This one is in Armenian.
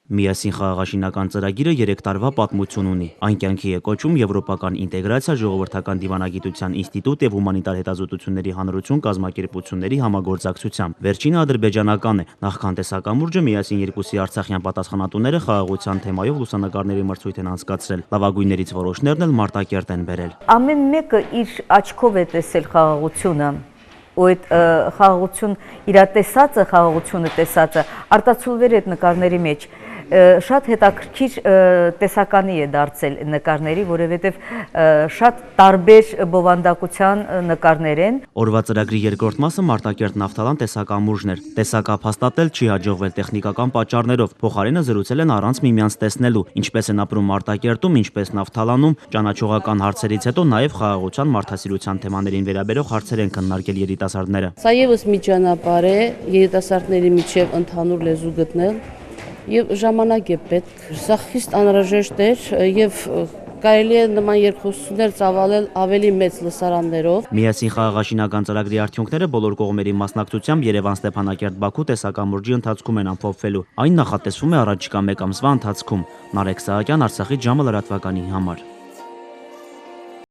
Միասին խաղաղաշինական ծրագիրը 3 տարվա պատմություն ունի։ Այն կյանքի է կոչում Եվրոպական ինտեգրացիա, ժողովրդական դիվանագիտության ինստիտուտ եւ հումանիտար հետազոտությունների հանրություն կազմակերպությունների համագործակցությամբ։ Վերջինը ադրբեջանական է։ Նախքան տեսակամուրջը միասին երկուսի արցախյան պատասխանատուները խաղաղության թեմայով լուսանկարների մրցույթ են անցկացրել։ Լավագույններից որոշներն էլ Մարտակերտ են բերել։ Ամեն մեկը իր աչքով է տեսել խաղաղությունը։ Ու այդ խաղաղություն իր տեսածը, խաղաղությունը տեսածը արտացոլվել է այդ նկարների մեջ։ Շատ հետաքրքիր տեսականի է դարձել նկարների, որովհետև շատ տարբեր բովանդակության նկարներ են։ Օրվա ծրագրի երկրորդ մասը Մարտակերտ նավթալան տեսակամուրջն էր։ Տեսակապ հաստատել չի հաջողվել տեխնիկական պատճառներով։ Փոխարենը զրուցել են առանց միմյանց տեսնելու, ինչպես են ապրում Մարտակերտում, ինչպես նավթալանում, ճանաչողական հարցերից հետո նաև խաղաղության մարդասիրության թեմաներին վերաբերող հարցեր են քննարկել երիտասարդները։ Սա եւս մի ճանապարհ է երիտասարդների միջև ընդհանուր լեզու գտնել եւ ժամանակ է պետք։ Սա խիստ անհրաժեշտ էր եւ կարելի է նման երկխոսություններ ծավալել ավելի մեծ լսարաններով։ Միասին խաղաղաշինական ծրագրի արդյունքները բոլոր կողմերի մասնակցությամբ Երևան-Ստեփանակերտ-Բաքու տեսակամուրջի ընթացքում են ամփոփվելու։ Այն նախատեսվում է առաջիկա 1 ամսվա ընթացքում։ Նարեկ Սահակյան, Արցախից ժամը լրատվականի համար։